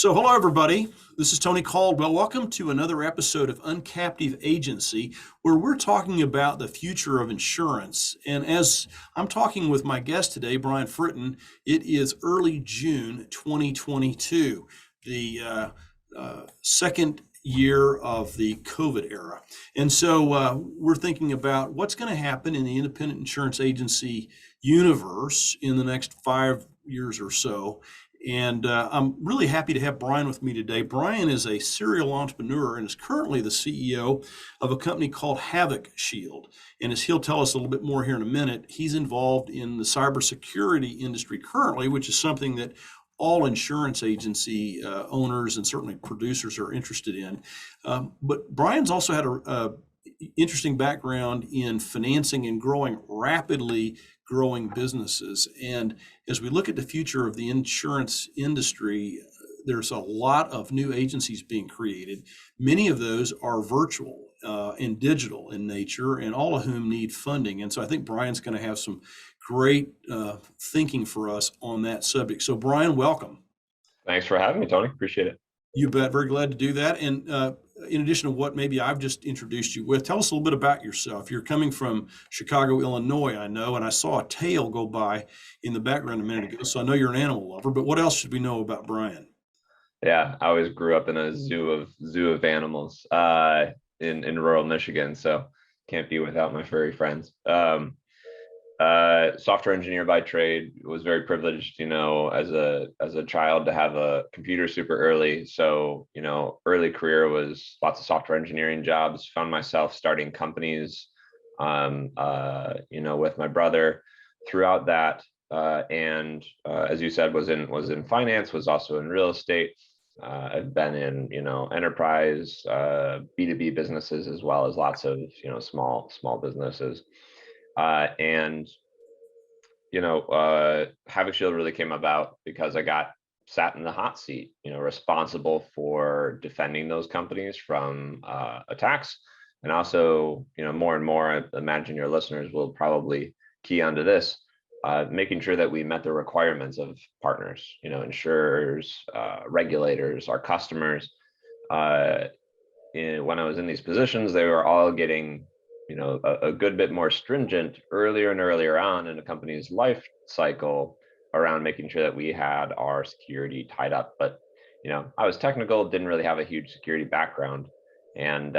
So, hello, everybody. This is Tony Caldwell. Welcome to another episode of Uncaptive Agency, where we're talking about the future of insurance. And as I'm talking with my guest today, Brian Fritton, it is early June 2022, the second year of the COVID era. And so we're thinking about what's going to happen in the independent insurance agency universe in the next 5 years or so. And I'm really happy to have Brian with me today. Brian is a serial entrepreneur and is currently the CEO of a company called Havoc Shield. And as he'll tell us a little bit more here in a minute, he's involved in the cybersecurity industry currently, which is something that all insurance agency owners and certainly producers are interested in. But Brian's also had a interesting background in financing and rapidly growing businesses. And as we look at the future of the insurance industry, there's a lot of new agencies being created. Many of those are virtual and digital in nature, and all of whom need funding. And so I think Brian's going to have some great thinking for us on that subject. So Brian, welcome. Thanks for having me, Tony. Appreciate it. You bet. Very glad to do that. And in addition to what maybe I've just introduced you with, tell us a little bit about yourself. You're coming from Chicago, Illinois, I know, and I saw a tail go by in the background a minute ago, so I know you're an animal lover, but what else should we know about Brian? Yeah, I always grew up in a zoo of animals in rural Michigan, so can't be without my furry friends. Software engineer by trade, was very privileged, as a child to have a computer super early. So, early career was lots of software engineering jobs. Found myself starting companies, with my brother throughout that. And as you said, was in finance, was also in real estate. I've been in, enterprise, B2B businesses, as well as lots of, small businesses. And Havoc Shield really came about because I got sat in the hot seat, responsible for defending those companies from attacks. And also, more and more, I imagine your listeners will probably key onto this, making sure that we met the requirements of partners, insurers, regulators, our customers. When I was in these positions, they were all getting a good bit more stringent earlier and earlier on in a company's life cycle around making sure that we had our security tied up. But I was technical, didn't really have a huge security background, and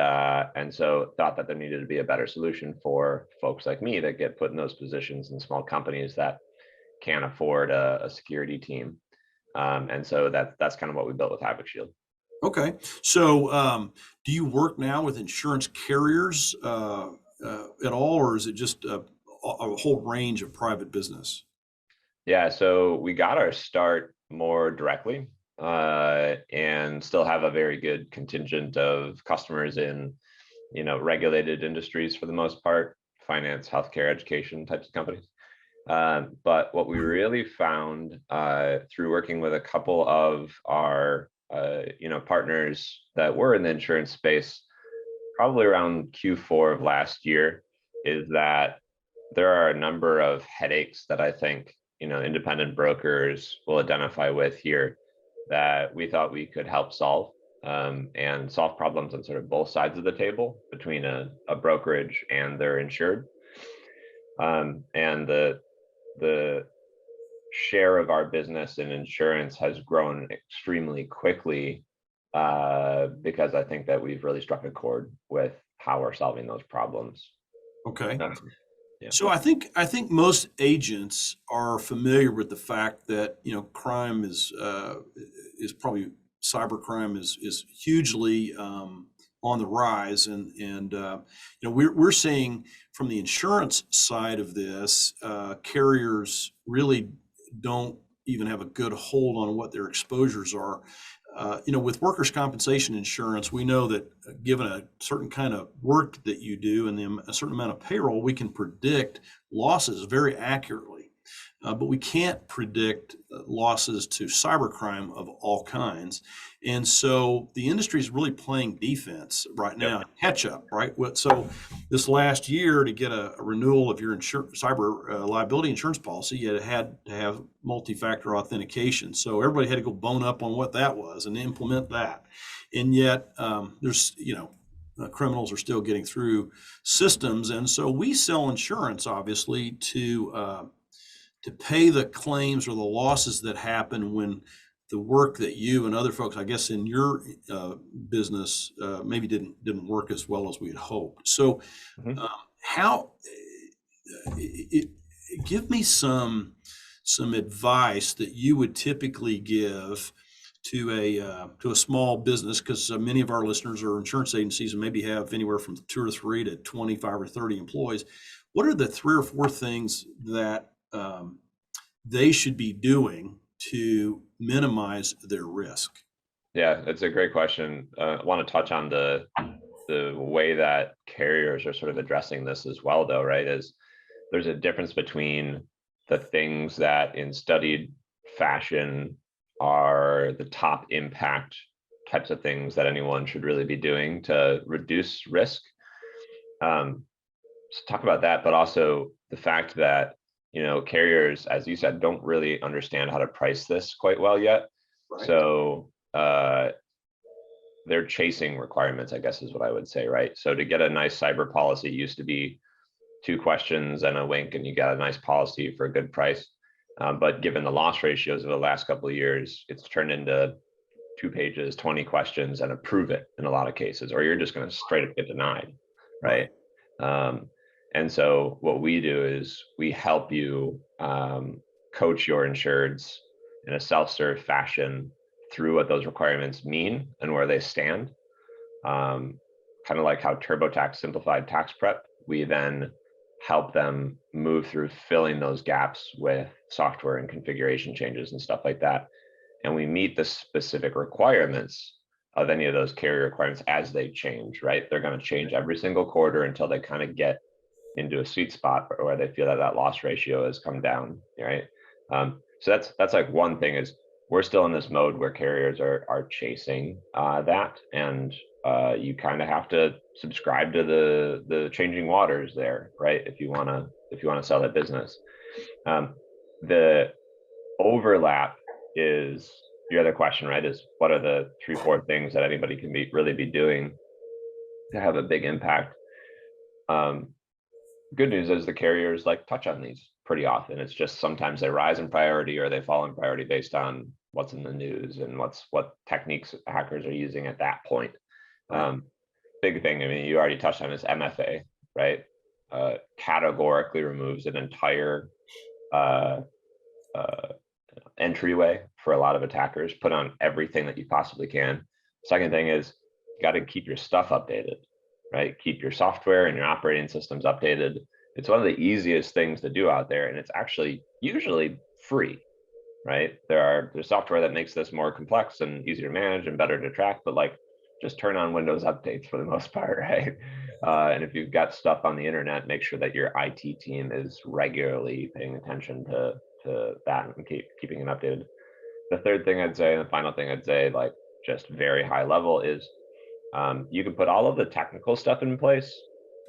so thought that there needed to be a better solution for folks like me that get put in those positions in small companies that can't afford a security team. And so that's kind of what we built with Havoc Shield. Okay. So do you work now with insurance carriers at all, or is it just a whole range of private business? Yeah, so we got our start more directly and still have a very good contingent of customers in, regulated industries for the most part, finance, healthcare, education types of companies. But what we really found through working with a couple of our partners that were in the insurance space, probably around Q4 of last year, is that there are a number of headaches that I think, independent brokers will identify with here that we thought we could help solve, and solve problems on sort of both sides of the table between a brokerage and their insured. And the share of our business in insurance has grown extremely quickly because I think that we've really struck a chord with how we're solving those problems. Okay. Yeah. So I think most agents are familiar with the fact that crime is probably cybercrime is hugely on the rise, and we're seeing from the insurance side of this, carriers really don't even have a good hold on what their exposures are. With workers' compensation insurance, we know that given a certain kind of work that you do and a certain amount of payroll, we can predict losses very accurately. but we can't predict losses to cybercrime of all kinds. And so the industry is really playing defense right Yep. now, catch up, right? So this last year, to get a renewal of your cyber liability insurance policy, you had to have multi-factor authentication. So everybody had to go bone up on what that was and implement that. And yet there's, criminals are still getting through systems. And so we sell insurance, obviously, to pay the claims or the losses that happen when the work that you and other folks, I guess, in your business maybe didn't work as well as we had hoped. So, Mhm. how give me some advice that you would typically give to a small business, because many of our listeners are insurance agencies and maybe have anywhere from 2 or 3 to 25 or 30 employees. What are the 3 or 4 things that they should be doing to minimize their risk? Yeah, it's a great question. I want to touch on the way that carriers are sort of addressing this as well, though, right? Is there's a difference between the things that in studied fashion are the top impact types of things that anyone should really be doing to reduce risk. So talk about that, but also the fact that, carriers, as you said, don't really understand how to price this quite well yet. Right. So they're chasing requirements, I guess is what I would say, right? So to get a nice cyber policy used to be 2 questions and a wink, and you got a nice policy for a good price. But given the loss ratios of the last couple of years, it's turned into 2 pages, 20 questions, and approve it in a lot of cases, or you're just going to straight up get denied, right? And so what we do is we help you coach your insureds in a self-serve fashion through what those requirements mean and where they stand. Kind of like how TurboTax simplified tax prep, we then help them move through filling those gaps with software and configuration changes and stuff like that. And we meet the specific requirements of any of those carrier requirements as they change, right? They're going to change every single quarter until they kind of get into a sweet spot where they feel that that loss ratio has come down, right? So that's like one thing is we're still in this mode where carriers are chasing that, and you kind of have to subscribe to the changing waters there, right? If you want to sell that business. The overlap is your other question, right? Is what are the 3-4 things that anybody can really be doing to have a big impact? Good news is the carriers like touch on these pretty often. It's just sometimes they rise in priority or they fall in priority based on what's in the news and what techniques hackers are using at that point. Big thing, I mean, you already touched on is MFA, right? Categorically removes an entire entryway for a lot of attackers. Put on everything that you possibly can. Second thing is you got to keep your stuff updated, right? Keep your software and your operating systems updated. It's one of the easiest things to do out there, and it's actually usually free, right? There's software that makes this more complex and easier to manage and better to track, but like just turn on Windows updates for the most part, right? And if you've got stuff on the internet, make sure that your IT team is regularly paying attention to that and keeping it updated. The third thing I'd say, and the final thing I'd say, like just very high level, is you can put all of the technical stuff in place.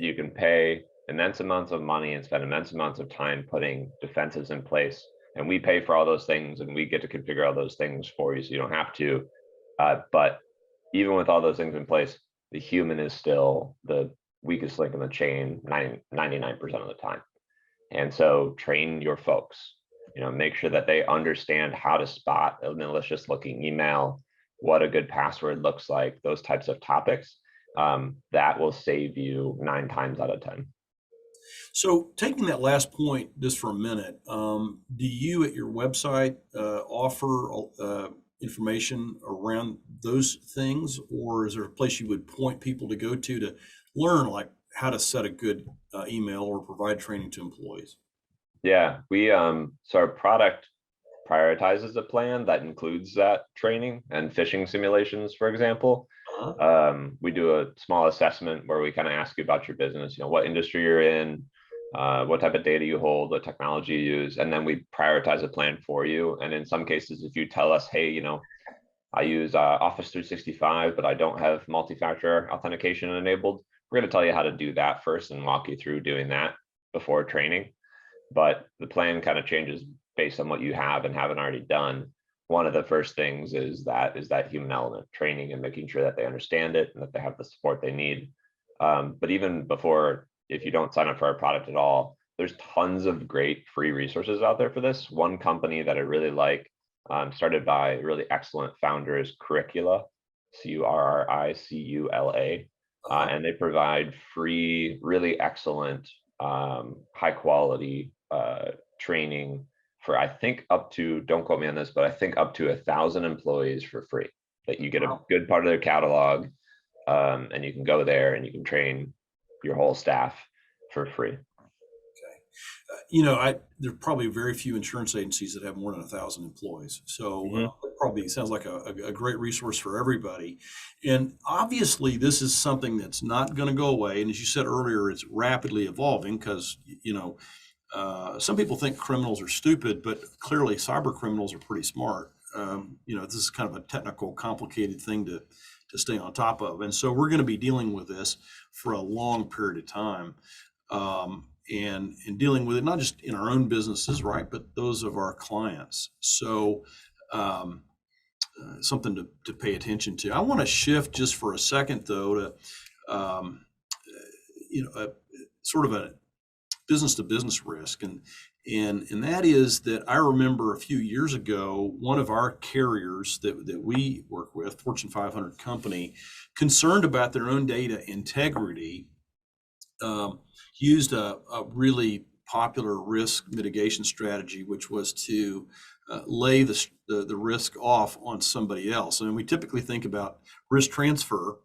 You can pay immense amounts of money and spend immense amounts of time putting defenses in place. And we pay for all those things and we get to configure all those things for you so you don't have to. But even with all those things in place, the human is still the weakest link in the chain 99% of the time. And so train your folks, make sure that they understand how to spot a malicious looking email, what a good password looks like, those types of topics. That will save you 9 times out of 10. So taking that last point just for a minute, do you at your website offer information around those things, or is there a place you would point people to go to learn like how to set a good email or provide training to employees? Yeah, we so our product prioritizes a plan that includes that training and phishing simulations, for example. We do a small assessment where we kind of ask you about your business, what industry you're in, what type of data you hold, what technology you use, and then we prioritize a plan for you. And in some cases, if you tell us, hey, I use Office 365, but I don't have multi-factor authentication enabled, we're going to tell you how to do that first and walk you through doing that before training. But the plan kind of changes based on what you have and haven't already done. One of the first things is that human element, training and making sure that they understand it and that they have the support they need. But even before, if you don't sign up for our product at all, there's tons of great free resources out there for this. One company that I really like, started by really excellent founders, Curricula, Curricula, and they provide free, really excellent, high quality training for, I think, up to, don't quote me on this, but I think up to 1,000 employees for free, that you get a good part of their catalog, and you can go there and you can train your whole staff for free. There are probably very few insurance agencies that have more than 1,000 employees. So it probably sounds like a great resource for everybody. And obviously, this is something that's not going to go away. And as you said earlier, it's rapidly evolving because, some people think criminals are stupid, but clearly cyber criminals are pretty smart. This is kind of a technical, complicated thing to stay on top of. And so we're going to be dealing with this for a long period of time. And dealing with it, not just in our own businesses, right, but those of our clients. So something to pay attention to. I want to shift just for a second, though, to sort of a business-to-business risk, and that is that I remember a few years ago, one of our carriers that we work with, Fortune 500 company, concerned about their own data integrity, used a really popular risk mitigation strategy, which was to lay the risk off on somebody else. And we typically think about risk transfer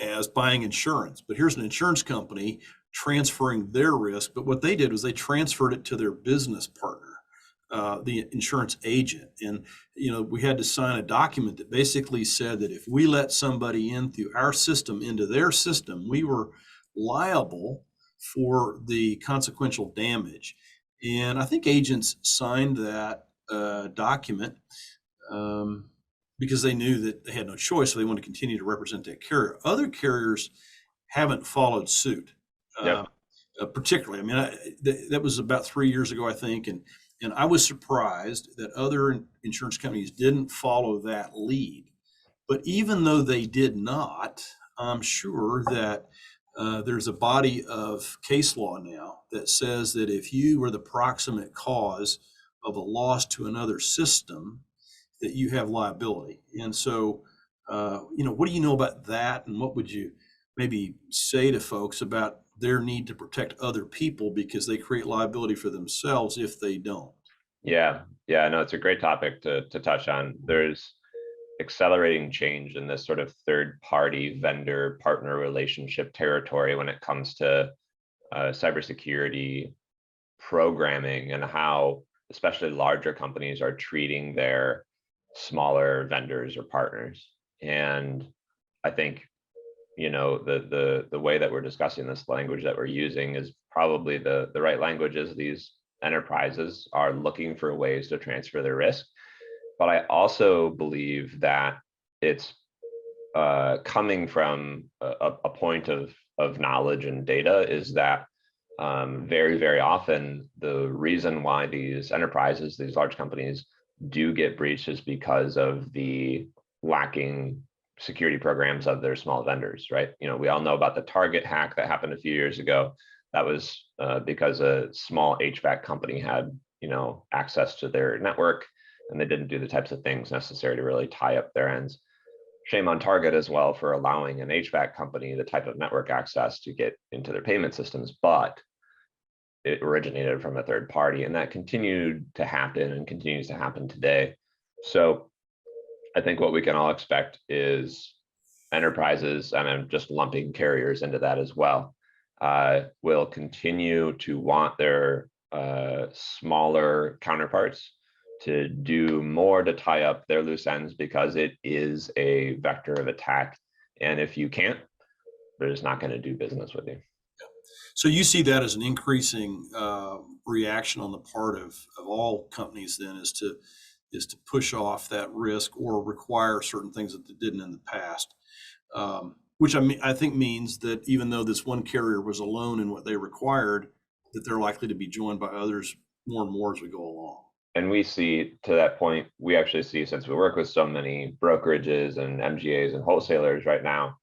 as buying insurance, but here's an insurance company transferring their risk. But what they did was they transferred it to their business partner, the insurance agent. And, we had to sign a document that basically said that if we let somebody in through our system into their system, we were liable for the consequential damage. And I think agents signed that document because they knew that they had no choice, so they wanted to continue to represent that carrier. Other carriers haven't followed suit, Yep. particularly. I mean, that was about 3 years ago, I think, and I was surprised that other insurance companies didn't follow that lead. But even though they did not, I'm sure that there's a body of case law now that says that if you were the proximate cause of a loss to another system, that you have liability. And so, what do you know about that? And what would you maybe say to folks about their need to protect other people because they create liability for themselves if they don't? Yeah, no, it's a great topic to touch on. There's accelerating change in this sort of third-party vendor partner relationship territory when it comes to cybersecurity programming, and how especially larger companies are treating their smaller vendors or partners. And I think, the way that we're discussing this, language that we're using, is probably the right language, as these enterprises are looking for ways to transfer their risk. But I also believe that it's coming from a point of knowledge and data, is that very, very often the reason why these enterprises, these large companies, do get breached is because of the lacking security programs of their small vendors, right? We all know about the Target hack that happened a few years ago. That was because a small HVAC company had, access to their network, and they didn't do the types of things necessary to really tie up their ends. Shame on Target as well for allowing an HVAC company the type of network access to get into their payment systems, but it originated from a third party, and that continued to happen and continues to happen today. So I think what we can all expect is enterprises, and I'm just lumping carriers into that as well, will continue to want their smaller counterparts to do more to tie up their loose ends, because it is a vector of attack. And if you can't, they're just not going to do business with you. So you see that as an increasing reaction on the part of all companies then is to push off that risk or require certain things that they didn't in the past. Which I think means that even though this one carrier was alone in what they required, that they're likely to be joined by others more and more as we go along. And we see, to that point, we actually see, since we work with so many brokerages and MGAs and wholesalers right now,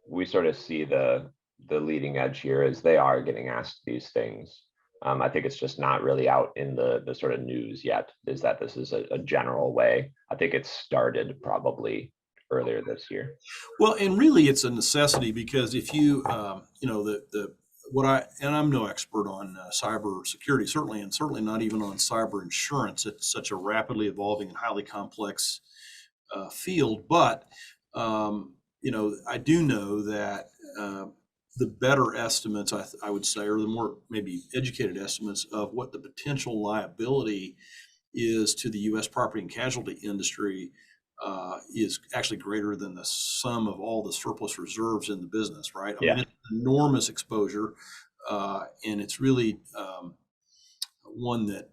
we sort of see the leading edge here as they are getting asked these things. I think it's just not really out in the sort of news yet, is that this is a general way. I think it started probably earlier this year. Well, and really it's a necessity, because if you, I'm no expert on cyber security, certainly, and certainly not even on cyber insurance. It's such a rapidly evolving and highly complex field. But, I do know that the better estimates, I would say, or the more maybe educated estimates of what the potential liability is to the U.S. property and casualty industry is actually greater than the sum of all the surplus reserves in the business, right? I mean, Yeah. it's enormous exposure, and it's really one that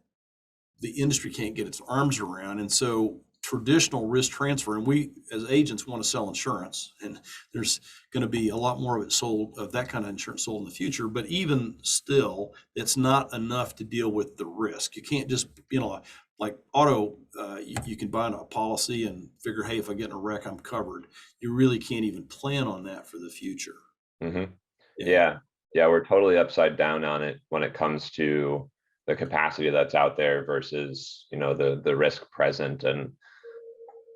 the industry can't get its arms around. And so traditional risk transfer, and we as agents want to sell insurance, and there's going to be a lot more of it sold, of that kind of insurance sold in the future. But even still, it's not enough to deal with the risk. You can't just, like auto, you can buy a policy and figure, hey, if I get in a wreck, I'm covered. You really can't even plan on that for the future. Hmm. Yeah. Yeah, we're totally upside down on it when it comes to the capacity that's out there versus, the risk present. And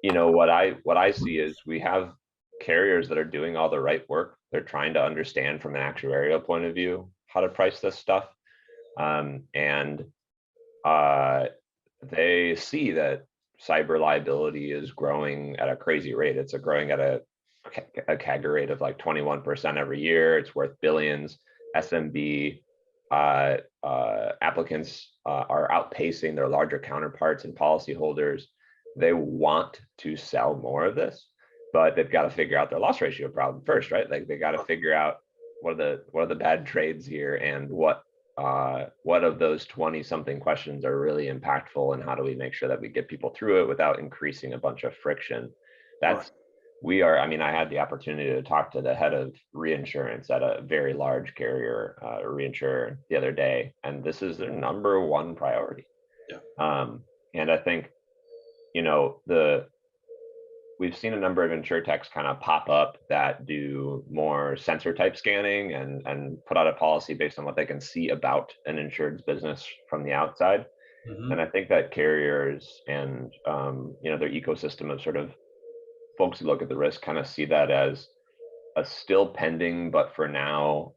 what I see is we have carriers that are doing all the right work. They're trying to understand from an actuarial point of view how to price this stuff, and they see that cyber liability is growing at a crazy rate. It's growing at a CAGR rate of like 21% every year. It's worth billions. SMB applicants are outpacing their larger counterparts and policyholders. They want to sell more of this, but they've got to figure out their loss ratio problem first, right? Like they got to figure out what are the bad trades here, and what of those 20 something questions are really impactful, and how do we make sure that we get people through it without increasing a bunch of friction. That's I mean, I had the opportunity to talk to the head of reinsurance at a very large carrier, reinsurer, the other day, and this is their number one priority. Yeah. And I think, we've seen a number of insurtechs kind of pop up that do more sensor type scanning and put out a policy based on what they can see about an insured's business from the outside. Mm-hmm. And I think that carriers and their ecosystem of sort of folks who look at the risk kind of see that as a still pending, but for now,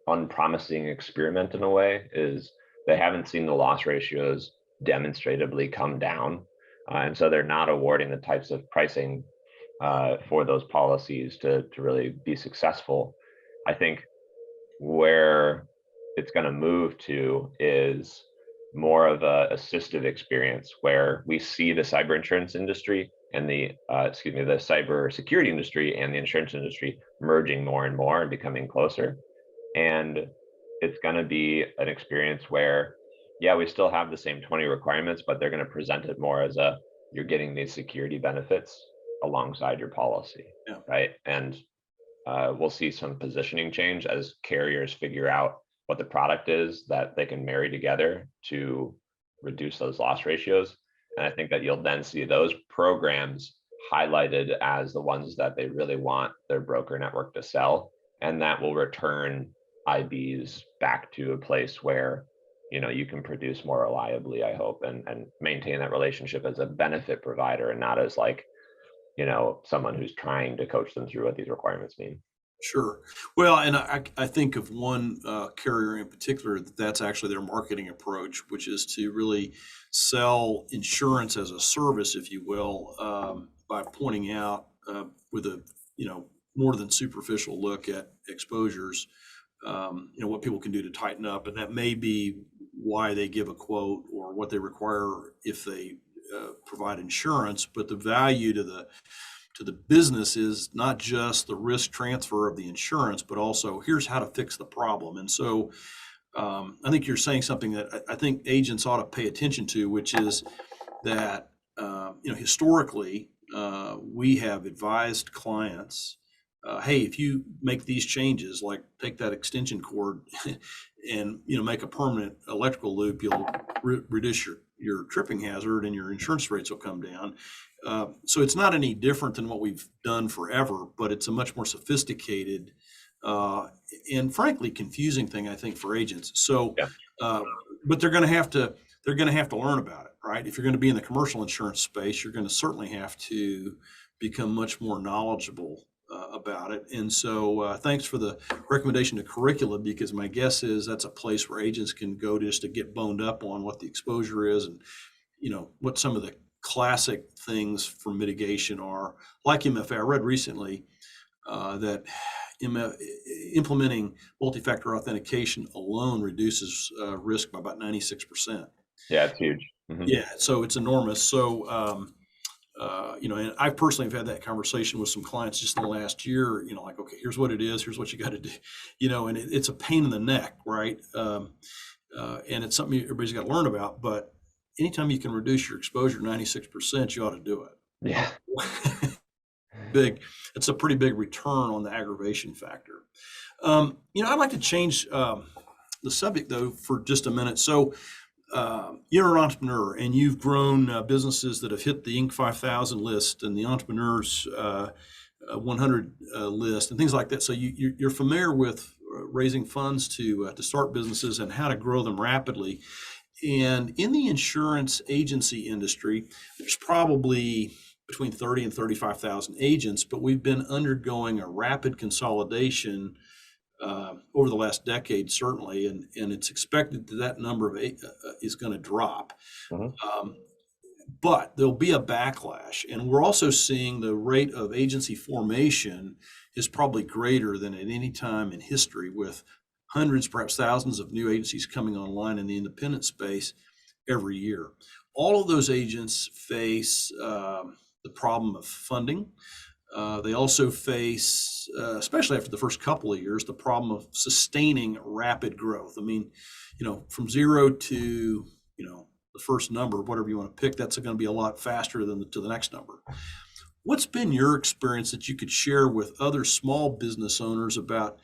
unpromising experiment in a way. Is they haven't seen the loss ratios demonstratively come down. And so they're not awarding the types of pricing for those policies to really be successful. I think where it's going to move to is more of a assistive experience, where we see the cyber insurance industry and the cyber security industry and the insurance industry merging more and more and becoming closer. And it's going to be an experience where, yeah, we still have the same 20 requirements, but they're going to present it more as you're getting these security benefits alongside your policy. Yeah. Right? And we'll see some positioning change as carriers figure out what the product is that they can marry together to reduce those loss ratios. And I think that you'll then see those programs highlighted as the ones that they really want their broker network to sell. And that will return IBs back to a place where, you can produce more reliably, I hope, and maintain that relationship as a benefit provider and not as like, someone who's trying to coach them through what these requirements mean. Sure. Well, and I think of one carrier in particular that's actually their marketing approach, which is to really sell insurance as a service, if you will, by pointing out with a more than superficial look at exposures, what people can do to tighten up, and that may be why they give a quote or what they require if they provide insurance, but the value to to the business is not just the risk transfer of the insurance, but also here's how to fix the problem. And so I think you're saying something that I think agents ought to pay attention to, which is that historically we have advised clients, hey, if you make these changes, like take that extension cord and make a permanent electrical loop, you'll reduce your tripping hazard and your insurance rates will come down. So it's not any different than what we've done forever, but it's a much more sophisticated and frankly confusing thing, I think, for agents. So, Yeah. but they're going to have to learn about it, right? If you're going to be in the commercial insurance space, you're going to certainly have to become much more knowledgeable about it. And so, thanks for the recommendation to curricula, because my guess is that's a place where agents can go just to get boned up on what the exposure is and what some of the classic things for mitigation are. Like MFA, I read recently that implementing multi-factor authentication alone reduces risk by about 96%. Yeah, it's huge. Mm-hmm. Yeah, so it's enormous. So, and I personally have had that conversation with some clients just in the last year, like, okay, here's what it is, here's what you got to do, and it's a pain in the neck, right? And it's something everybody's got to learn about, but anytime you can reduce your exposure 96%, you ought to do it. Yeah. It's a pretty big return on the aggravation factor. I'd like to change the subject though for just a minute. So you're an entrepreneur and you've grown businesses that have hit the Inc. 5000 list and the Entrepreneurs 100 list and things like that. So you're familiar with raising funds to start businesses and how to grow them rapidly. And in the insurance agency industry, there's probably between 30 and 35,000 agents, but we've been undergoing a rapid consolidation over the last decade, certainly, and it's expected that number is going to drop. Mm-hmm. But there'll be a backlash, and we're also seeing the rate of agency formation is probably greater than at any time in history, with hundreds, perhaps thousands of new agencies coming online in the independent space every year. All of those agents face the problem of funding. They also face, especially after the first couple of years, the problem of sustaining rapid growth. I mean, from zero to, the first number, whatever you want to pick, that's going to be a lot faster than to the next number. What's been your experience that you could share with other small business owners about,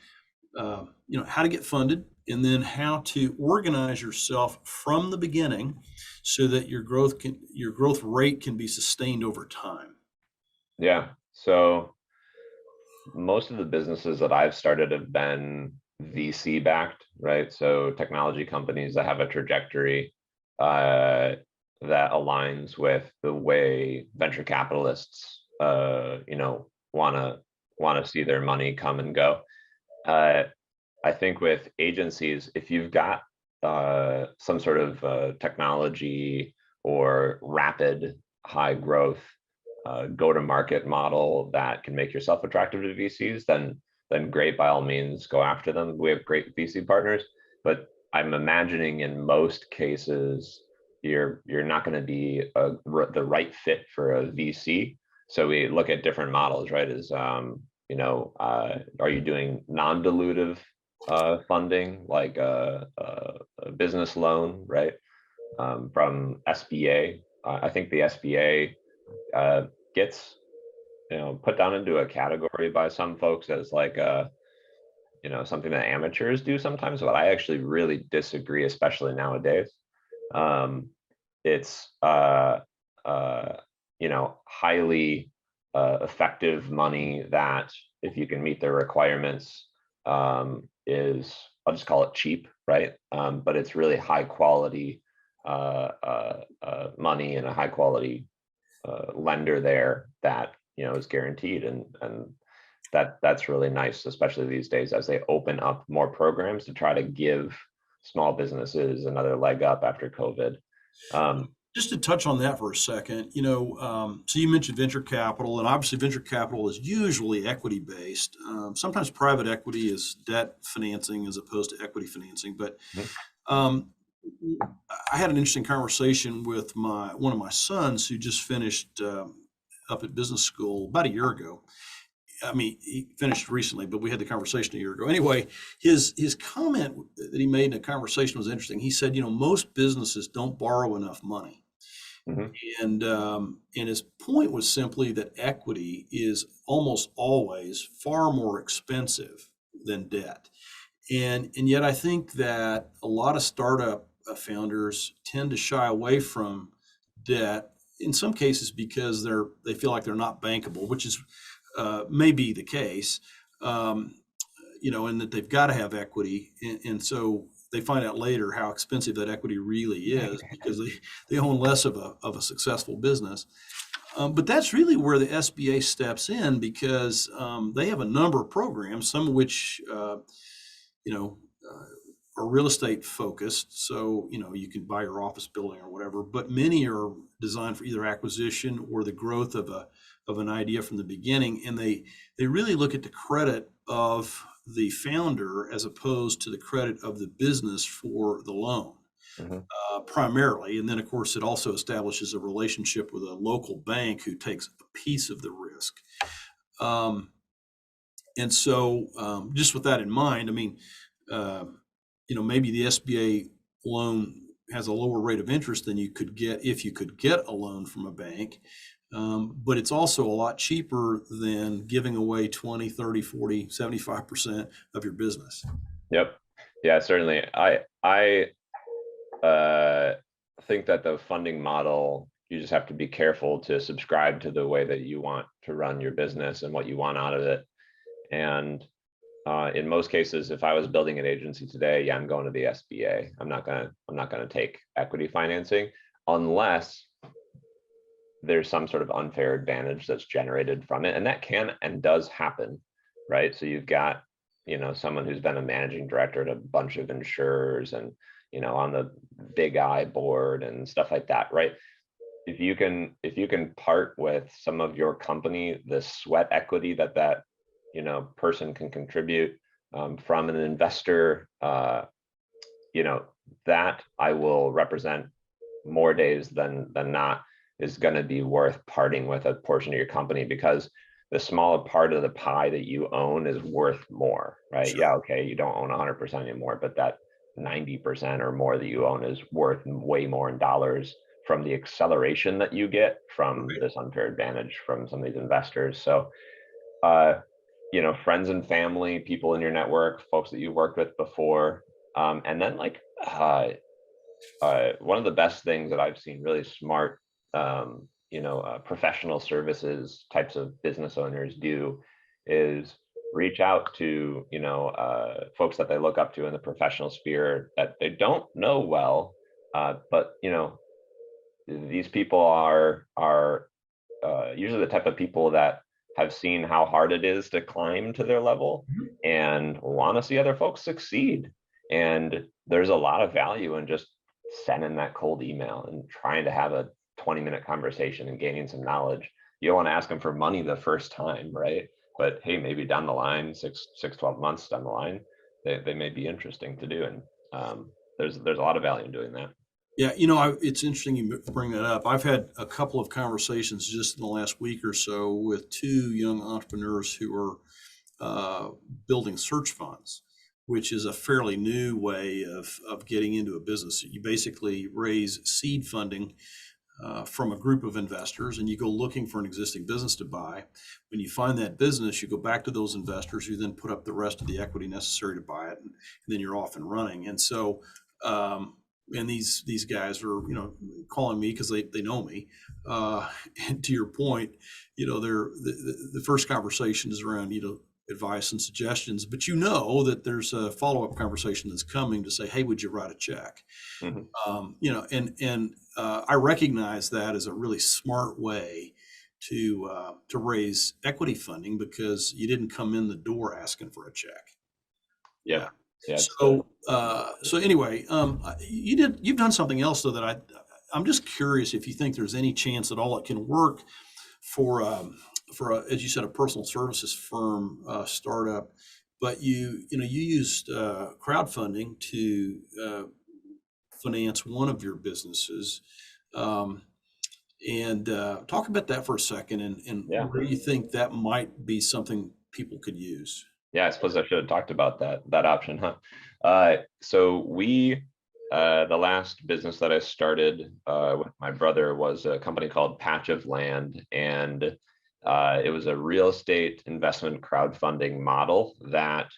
how to get funded and then how to organize yourself from the beginning so that your growth rate can be sustained over time? Yeah. So most of the businesses that I've started have been VC backed, right? So technology companies that have a trajectory that aligns with the way venture capitalists, want to see their money come and go. I think with agencies, if you've got some sort of technology or rapid high growth go-to-market model that can make yourself attractive to VCs, then great, by all means, go after them. We have great VC partners, but I'm imagining in most cases you're not going to be the right fit for a VC. So we look at different models, right? Are you doing non-dilutive funding, like a business loan, right? From SBA. I think the SBA gets put down into a category by some folks as like something that amateurs do sometimes, but I actually really disagree, especially nowadays. It's highly effective money that, if you can meet their requirements, is, I'll just call it cheap, right? But it's really high quality money and a high quality lender there that is guaranteed, and that's really nice, especially these days as they open up more programs to try to give small businesses another leg up after COVID. Just to touch on that for a second, so you mentioned venture capital, and obviously venture capital is usually equity based. Sometimes private equity is debt financing as opposed to equity financing. But I had an interesting conversation with one of my sons who just finished up at business school about a year ago. I mean, he finished recently, but we had the conversation a year ago. Anyway, his comment that he made in a conversation was interesting. He said, most businesses don't borrow enough money. Hmm. And his point was simply that equity is almost always far more expensive than debt. And yet I think that a lot of startup founders tend to shy away from debt in some cases because they feel like they're not bankable, which is may be the case, um, and that they've got to have equity, and so they find out later how expensive that equity really is because they own less of a successful business. But that's really where the SBA steps in because they have a number of programs, some of which you know, are real estate focused. So, you can buy your office building or whatever, but many are designed for either acquisition or the growth of an idea from the beginning. And they really look at the credit of the founder as opposed to the credit of the business for the loan. Hmm. Primarily. And then, of course, it also establishes a relationship with a local bank who takes a piece of the risk. Um, and so, just with that in mind, I mean, uh, maybe the SBA loan has a lower rate of interest than you could get if you could get a loan from a bank. But it's also a lot cheaper than giving away 20, 30, 40, 75% of your business. Yep. Yeah, certainly. I think that the funding model, you just have to be careful to subscribe to the way that you want to run your business and what you want out of it. And in most cases, if I was building an agency today, yeah, I'm going to the SBA. I'm not gonna take equity financing unless there's some sort of unfair advantage that's generated from it, and that can and does happen, right? So you've got, someone who's been a managing director at a bunch of insurers and, on the big I board and stuff like that, right? If you can part with some of your company, the sweat equity that person can contribute from an investor, that I will represent more days than not is going to be worth parting with a portion of your company, because the smaller part of the pie that you own is worth more, right? Sure. Yeah, okay, you don't own 100% anymore, but that 90% or more that you own is worth way more in dollars from the acceleration that you get from Right. this unfair advantage from some of these investors. So, uh, friends and family, people in your network, folks that you've worked with before, and then one of the best things that I've seen really smart, professional services types of business owners do is reach out to, folks that they look up to in the professional sphere that they don't know well, but these people are usually the type of people that have seen how hard it is to climb to their level Mhm. and want to see other folks succeed. And there's a lot of value in just sending that cold email and trying to have a 20-minute conversation and gaining some knowledge. You don't want to ask them for money the first time, right? But hey, maybe down the line, 12 months down the line, they may be interesting to do. And there's a lot of value in doing that. Yeah, it's interesting you bring that up. I've had a couple of conversations just in the last week or so with two young entrepreneurs who are uh, building search funds, which is a fairly new way of getting into a business. You basically raise seed funding from a group of investors, and you go looking for an existing business to buy. When you find that business, you go back to those investors who then put up the rest of the equity necessary to buy it, and then you're off and running. And so, and these guys are calling me because they know me. And to your point, they're the first conversation is around advice and suggestions, but that there's a follow-up conversation that's coming to say, hey, would you write a check? Mhm. And I recognize that as a really smart way to raise equity funding because you didn't come in the door asking for a check. Yeah. Yep. Yeah, it's the So anyway, you've done something else though that I'm just curious if you think there's any chance at all it can work for as you said, a personal services firm startup, but you used crowdfunding to finance one of your businesses. Um, And talk about that for a second, and Yeah. where you think that might be something people could use. Yeah, I suppose I should have talked about that option, huh? So the last business that I started with my brother was a company called Patch of Land, and it was a real estate investment crowdfunding model that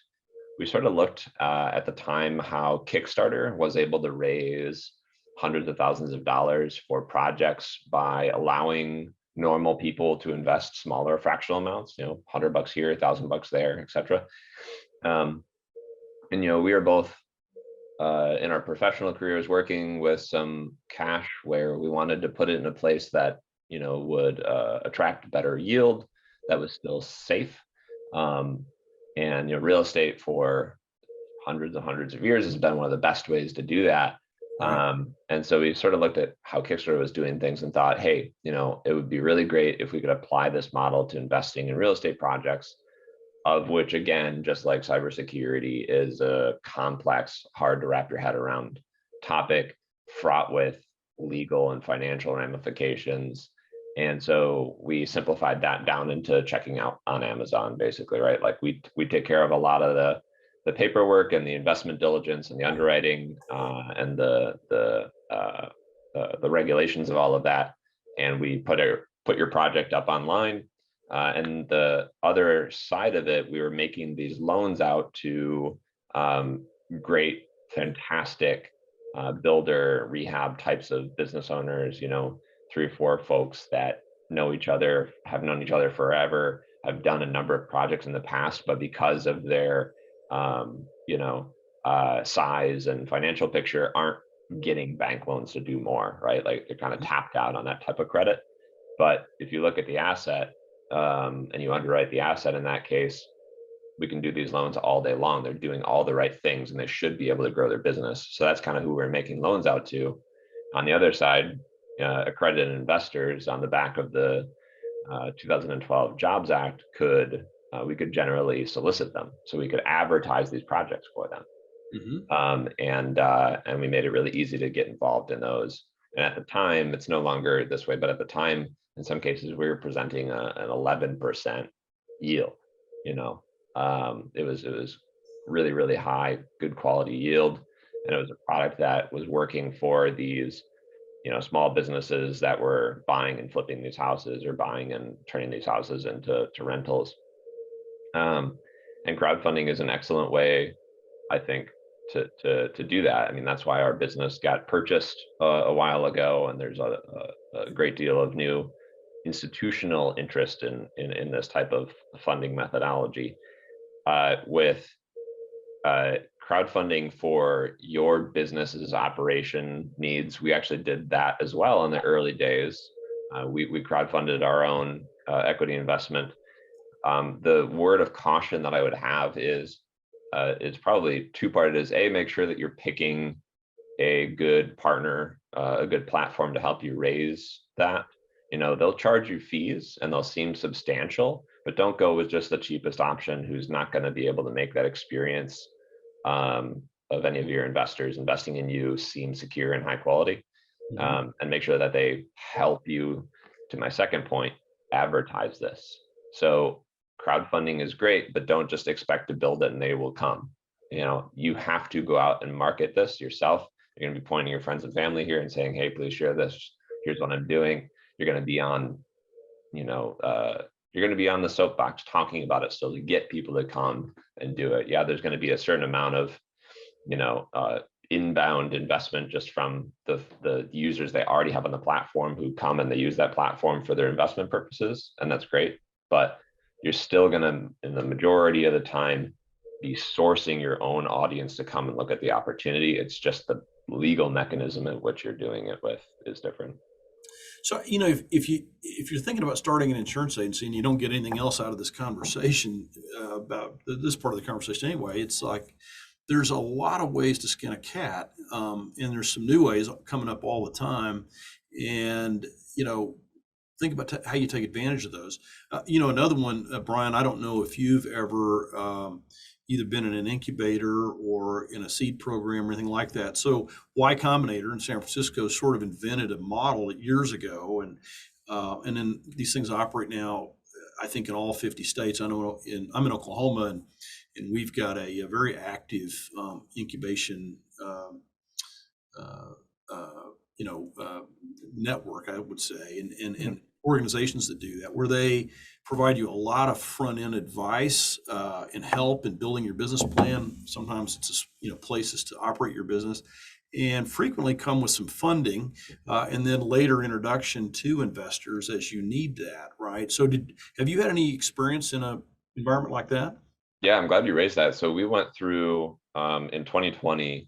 we sort of looked at the time how Kickstarter was able to raise hundreds of thousands of dollars for projects by allowing normal people to invest smaller fractional amounts, $100 here, $1,000 there, etc. Um, and we were both in our professional careers working with some cash where we wanted to put it in a place that would attract better yield, that was still safe. Um, and real estate for hundreds and hundreds of years has been one of the best ways to do that. Right. And so we sort of looked at how Kickstarter was doing things and thought, hey, it would be really great if we could apply this model to investing in real estate projects, of which, again, just like cybersecurity, is a complex, hard to wrap your head around topic, fraught with legal and financial ramifications. And so we simplified that down into checking out on Amazon, basically, right? Like we take care of a lot of the paperwork and the investment diligence and the underwriting and the regulations of all of that, and we put your project up online. And the other side of it, we were making these loans out to great, fantastic builder rehab types of business owners, 3 or 4 folks that know each other, have known each other forever, have done a number of projects in the past, but because of their, size and financial picture, aren't getting bank loans to do more, right? Like they're kind of tapped out on that type of credit. But if you look at the asset, and you underwrite the asset in that case, we can do these loans all day long. They're doing all the right things and they should be able to grow their business. So that's kind of who we're making loans out to. On the other side, accredited investors on the back of the 2012 Jobs Act we could generally solicit them. So we could advertise these projects for them. Hmm. And we made it really easy to get involved in those. And at the time, it's no longer this way, but at the time, in some cases, we were presenting an 11% yield. It was really, really high, good quality yield, and it was a product that was working for these small businesses that were buying and flipping these houses, or buying and turning these houses into rentals. And crowdfunding is an excellent way, I think, to do that. I mean, that's why our business got purchased a while ago, and there's a great deal of new institutional interest in this type of funding methodology. With crowdfunding for your business's operation needs, we actually did that as well in the early days. We crowdfunded our own equity investment. The word of caution that I would have is it's probably two-part. It is, A, make sure that you're picking a good partner, a good platform to help you raise that. They'll charge you fees and they'll seem substantial, but don't go with just the cheapest option who's not going to be able to make that experience of any of your investors investing in you seem secure and high quality. Hmm. And make sure that they help you, to my second point, advertise this. So crowdfunding is great, but don't just expect to build it and they will come. You have to go out and market this yourself. You're going to be pointing your friends and family here and saying, hey, please share this. Here's what I'm doing. You're going to be on, you're going to be on the soapbox talking about it still to get people to come and do it. Yeah, there's going to be a certain amount of, inbound investment just from the users they already have on the platform who come and they use that platform for their investment purposes, and that's great. But you're still going to, in the majority of the time, be sourcing your own audience to come and look at the opportunity. It's just the legal mechanism in which you're doing it with is different. So, if you're thinking about starting an insurance agency and you don't get anything else out of this conversation, about this part of the conversation anyway, it's like there's a lot of ways to skin a cat, and there's some new ways coming up all the time. And think about how you take advantage of those. Another one, Brian, I don't know if you've ever either been in an incubator or in a seed program or anything like that. So Y Combinator in San Francisco sort of invented a model years ago, and then these things operate now, I think, in all 50 states. I'm in Oklahoma, and we've got a very active incubation uh, uh, network, I would say, and organizations that do that, where they provide you a lot of front end advice and help in building your business plan. Sometimes it's just, places to operate your business, and frequently come with some funding and then later introduction to investors as you need that, right? So have you had any experience in a environment like that? Yeah, I'm glad you raised that. So we went through in 2020,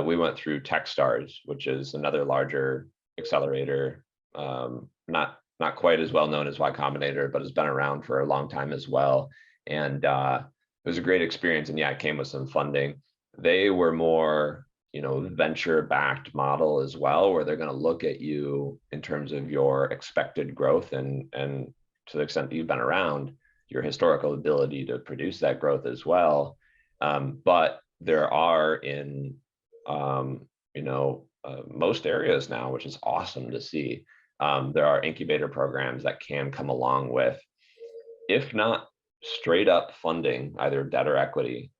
we went through Techstars, which is another larger accelerator, not quite as well known as Y Combinator, but has been around for a long time as well. And it was a great experience. And yeah, it came with some funding. They were more, venture-backed model as well, where they're going to look at you in terms of your expected growth and to the extent that you've been around, your historical ability to produce that growth as well. But there are in most areas now, which is awesome to see. There are incubator programs that can come along with, if not straight up funding, either debt or equity,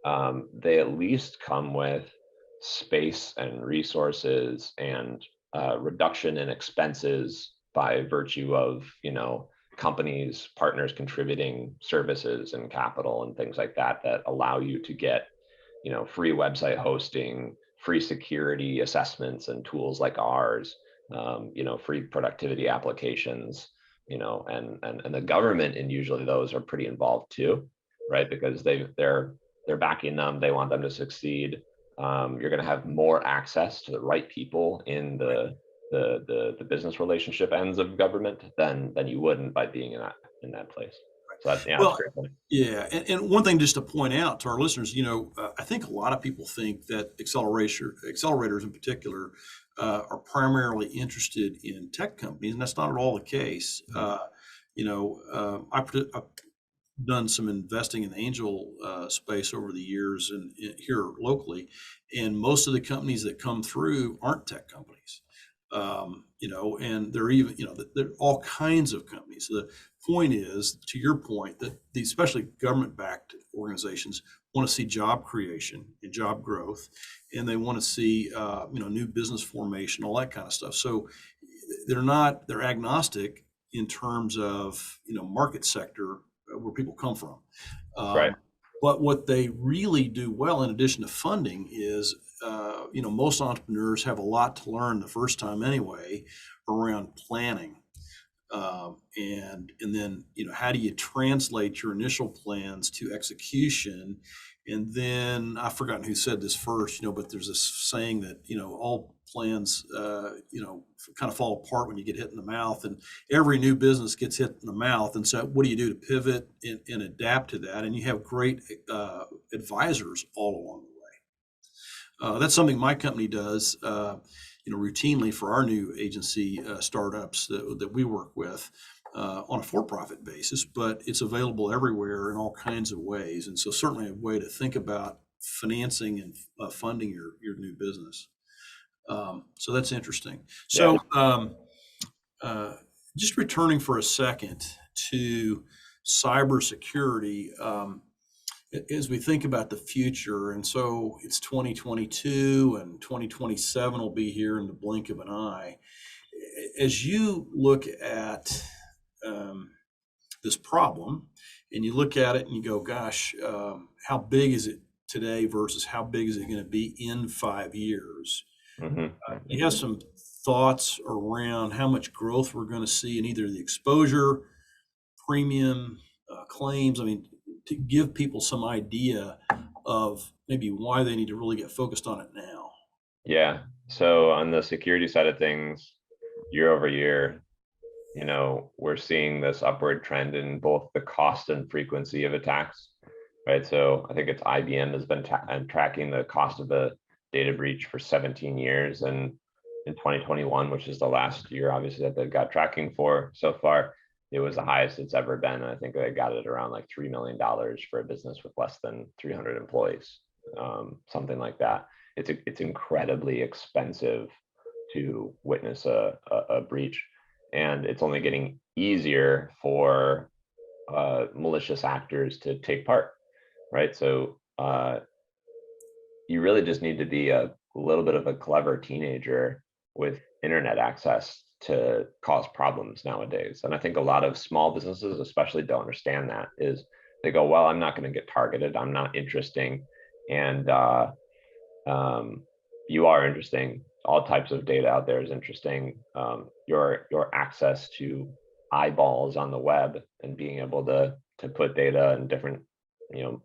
they at least come with space and resources and reduction in expenses by virtue of, companies, partners contributing services and capital and things like that, that allow you to get, free website hosting, free security assessments and tools like ours, free productivity applications, and the government, and usually those are pretty involved too, right? Because they're backing them, they want them to succeed. You're going to have more access to the right people in the business relationship ends of government than you wouldn't by being in that place. So that's a Well, great point. yeah, and one thing just to point out to our listeners, I think a lot of people think that accelerators in particular are primarily interested in tech companies, and that's not at all the case. I've done some investing in the angel space over the years and here locally, and most of the companies that come through aren't tech companies. And they're even, there are all kinds of companies. The point is, to your point, that these, especially government-backed organizations, want to see job creation and job growth, and they want to see, new business formation, all that kind of stuff. So they're agnostic in terms of, market sector where people come from. Right. But what they really do well, in addition to funding, is most entrepreneurs have a lot to learn the first time anyway around planning, and then how do you translate your initial plans to execution, and then I've forgotten who said this first, but there's this saying that all plans kind of fall apart when you get hit in the mouth, and every new business gets hit in the mouth. And so what do you do to pivot and adapt to that? And you have great advisors all along the way. That's something my company does routinely for our new agency startups that we work with on a for-profit basis, but it's available everywhere in all kinds of ways. And so certainly a way to think about financing and funding your new business. So that's interesting. So just returning for a second to cybersecurity, as we think about the future, and so it's 2022 and 2027 will be here in the blink of an eye. As you look at this problem and you look at it and you go, gosh, how big is it today versus how big is it going to be in 5 years? You have some thoughts around how much growth we're going to see in either the exposure, premium, claims? I mean, to give people some idea of maybe why they need to really get focused on it now. Yeah. So on the security side of things, year over year, we're seeing this upward trend in both the cost and frequency of attacks, right? So I think it's IBM has been tracking the cost of a data breach for 17 years, and in 2021, which is the last year, obviously, that they've got tracking for so far. It was the highest it's ever been. And I think they got it around like $3 million for a business with less than 300 employees, something like that. It's incredibly expensive to witness a breach. And it's only getting easier for malicious actors to take part, right? So you really just need to be a little bit of a clever teenager with internet access to cause problems nowadays. And I think a lot of small businesses especially don't understand that. Is they go, well, I'm not going to get targeted, I'm not interesting. And you are interesting. All types of data out there is interesting. Your access to eyeballs on the web and being able to put data and different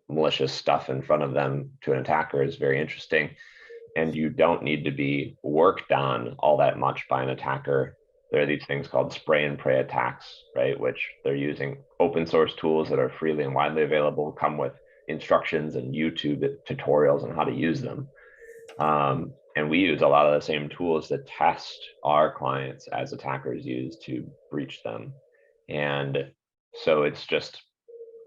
malicious stuff in front of them to an attacker is very interesting. And you don't need to be worked on all that much by an attacker. There are these things called spray and pray attacks, right? Which they're using open source tools that are freely and widely available, come with instructions and YouTube tutorials on how to use them. And we use a lot of the same tools that test our clients as attackers use to breach them. And so it's just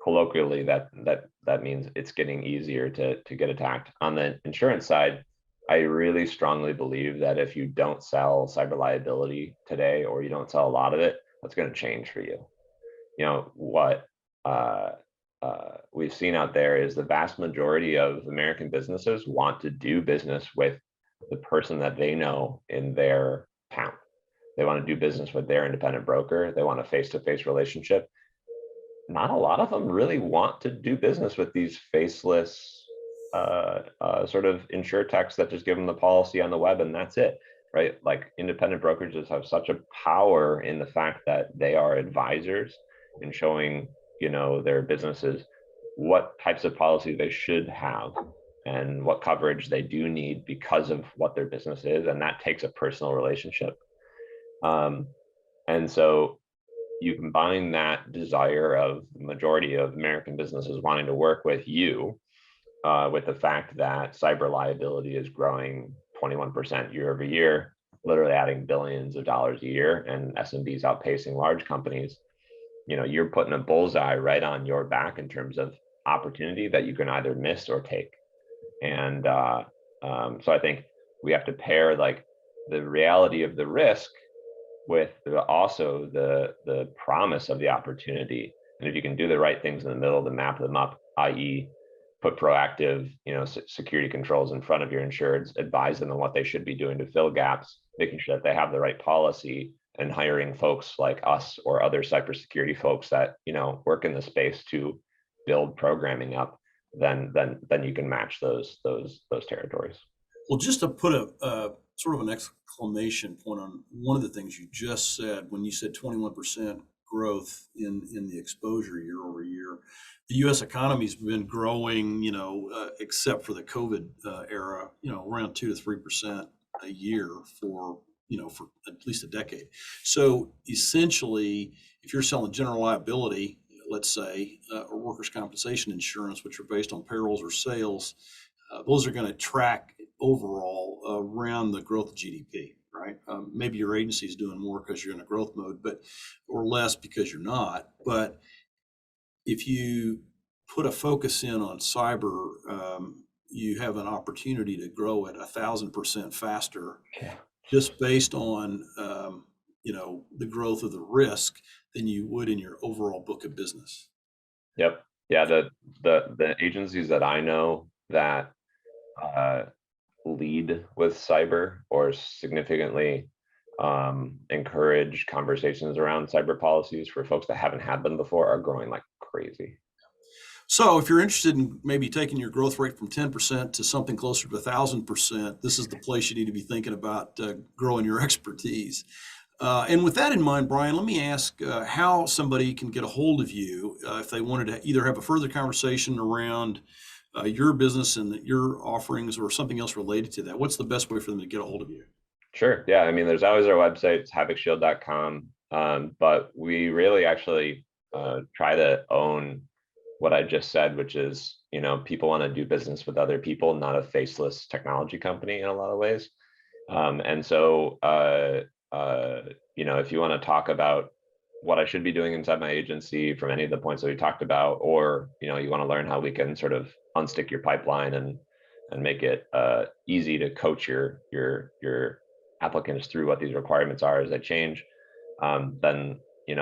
colloquially that means it's getting easier to get attacked. On the insurance side, I really strongly believe that if you don't sell cyber liability today, or you don't sell a lot of it, that's going to change for you. What we've seen out there is the vast majority of American businesses want to do business with the person that they know in their town. They want to do business with their independent broker. They want a face-to-face relationship. Not a lot of them really want to do business with these faceless sort of insurtechs that just give them the policy on the web and that's it, right? Like independent brokerages have such a power in the fact that they are advisors in showing their businesses what types of policy they should have and what coverage they do need because of what their business is, and that takes a personal relationship. And so you combine that desire of the majority of American businesses wanting to work with you with the fact that cyber liability is growing 21% year over year, literally adding billions of dollars a year, and SMBs outpacing large companies. You're putting a bullseye right on your back in terms of opportunity that you can either miss or take. And so I think we have to pair like the reality of the risk with also the promise of the opportunity. And if you can do the right things in the middle to map them up, i.e. put proactive, security controls in front of your insureds, advise them on what they should be doing to fill gaps, making sure that they have the right policy, and hiring folks like us or other cybersecurity folks that, work in the space to build programming up, then you can match those territories. Well, just to put a sort of an exclamation point on one of the things you just said, when you said 21% growth in the exposure year over year, the U.S. economy's been growing, except for the COVID era, around 2 to 3% a year for at least a decade. So essentially, if you're selling general liability, let's say, or workers' compensation insurance, which are based on payrolls or sales, those are going to track overall around the growth of GDP, right? Maybe your agency is doing more because you're in a growth mode, or less because you're not. But if you put a focus in on cyber, you have an opportunity to grow at 1,000% faster, just based on the growth of the risk than you would in your overall book of business. Yep. Yeah. The agencies that I know that lead with cyber or significantly encourage conversations around cyber policies for folks that haven't had them before are growing like crazy. So if you're interested in maybe taking your growth rate from 10% to something closer to 1,000%, this is the place you need to be thinking about growing your expertise. And with that in mind, Brian, let me ask how somebody can get a hold of you if they wanted to either have a further conversation around your business and your offerings or something else related to that. What's the best way for them to get a hold of you? Sure. Yeah. I mean, there's always our website, it's havocshield.com. But we really actually try to own what I just said, which is, people want to do business with other people, not a faceless technology company in a lot of ways. And so, if you want to talk about what I should be doing inside my agency from any of the points that we talked about, or, you want to learn how we can sort of unstick your pipeline and make it easy to coach your applicants through what these requirements are as they change, then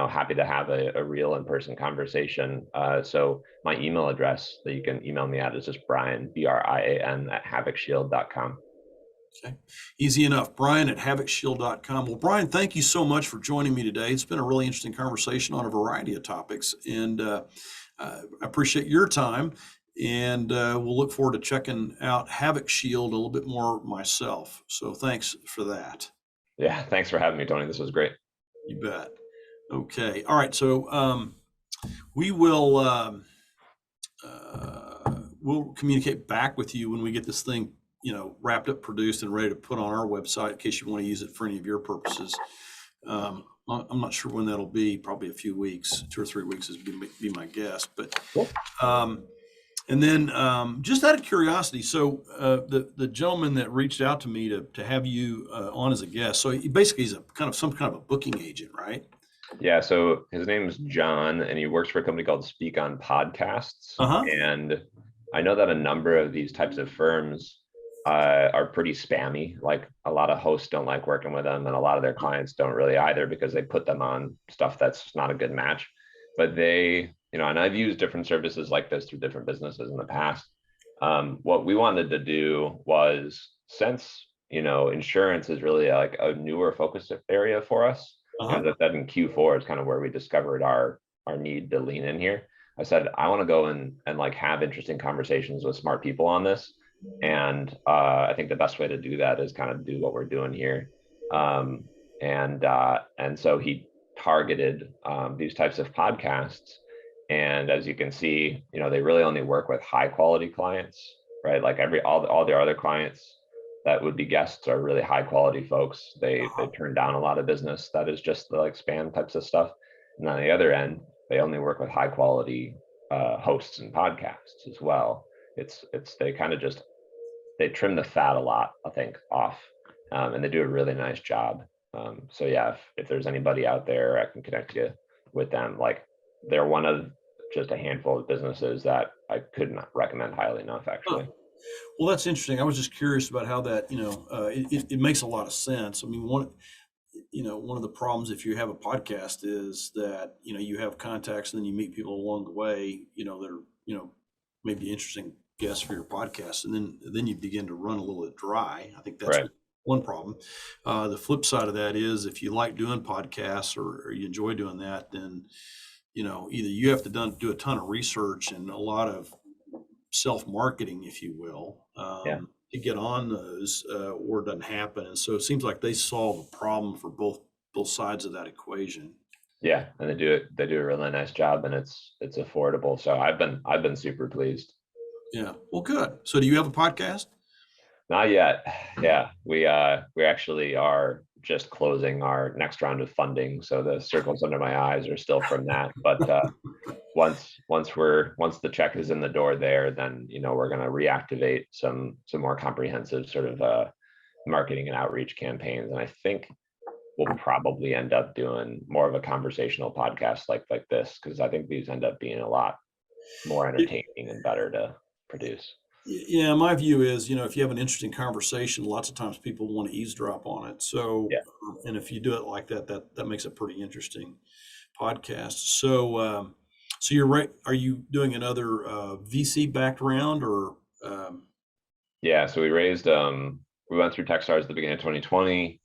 happy to have a real in-person conversation. So my email address that you can email me at is just Brian, Brian at havocshield.com. Okay. Easy enough. Brian at havocshield.com. Well, Brian, thank you so much for joining me today. It's been a really interesting conversation on a variety of topics, and I appreciate your time. And we'll look forward to checking out Havoc Shield a little bit more myself. So thanks for that. Yeah, thanks for having me, Tony. This was great. You bet. Okay. All right. So we will we'll communicate back with you when we get this thing wrapped up, produced, and ready to put on our website in case you want to use it for any of your purposes. I'm not sure when that'll be, probably a few weeks, 2 or 3 weeks is be my guess. But Cool. And then just out of curiosity, so the gentleman that reached out to me to have you on as a guest, so he basically is some kind of a booking agent, right? Yeah, so his name is John, and he works for a company called Speak on Podcasts. Uh-huh. And I know that a number of these types of firms are pretty spammy. Like, a lot of hosts don't like working with them, and a lot of their clients don't really either, because they put them on stuff that's not a good match. But they, and I've used different services like this through different businesses in the past. What we wanted to do was, since insurance is really like a newer focus area for us, as I said, in Q4 is kind of where we discovered our need to lean in here. I said, I want to go and like have interesting conversations with smart people on this. And I think the best way to do that is kind of do what we're doing here. And so he targeted these types of podcasts. And as you can see, they really only work with high quality clients, right? Like all their other clients that would be guests are really high quality folks. They turn down a lot of business that is just like spam types of stuff. And on the other end, they only work with high quality hosts and podcasts as well. They kind of they trim the fat a lot, I think, off, and they do a really nice job. So yeah, if there's anybody out there, I can connect you with them. Like, they're one of just a handful of businesses that I could not recommend highly enough, actually. Well, that's interesting. I was just curious about how that, it makes a lot of sense. I mean, one of the problems if you have a podcast is that, you have contacts and then you meet people along the way, that are, maybe interesting guests for your podcast. And then you begin to run a little bit dry. I think that's Right. one problem. The flip side of that is if you like doing podcasts or you enjoy doing that, then, either you have to do a ton of research and a lot of self-marketing, if you will, Yeah. to get on those, or it doesn't happen. And so it seems like they solve a problem for both sides of that equation. Yeah, and they do a really nice job, and it's affordable. So I've been super pleased. Yeah. Well, good. So do you have a podcast? Not yet. Yeah, we actually are just closing our next round of funding, so the circles under my eyes are still from that. But once the check is in the door there, then we're going to reactivate some more comprehensive sort of marketing and outreach campaigns. And I think we'll probably end up doing more of a conversational podcast like this, because I think these end up being a lot more entertaining and better to produce. Yeah, my view is, if you have an interesting conversation, lots of times people want to eavesdrop on it. So, Yeah. and if you do it like that, that makes a pretty interesting podcast. So you're right. Are you doing another VC backed round or? Yeah, so we went through Techstars at the beginning of 2020,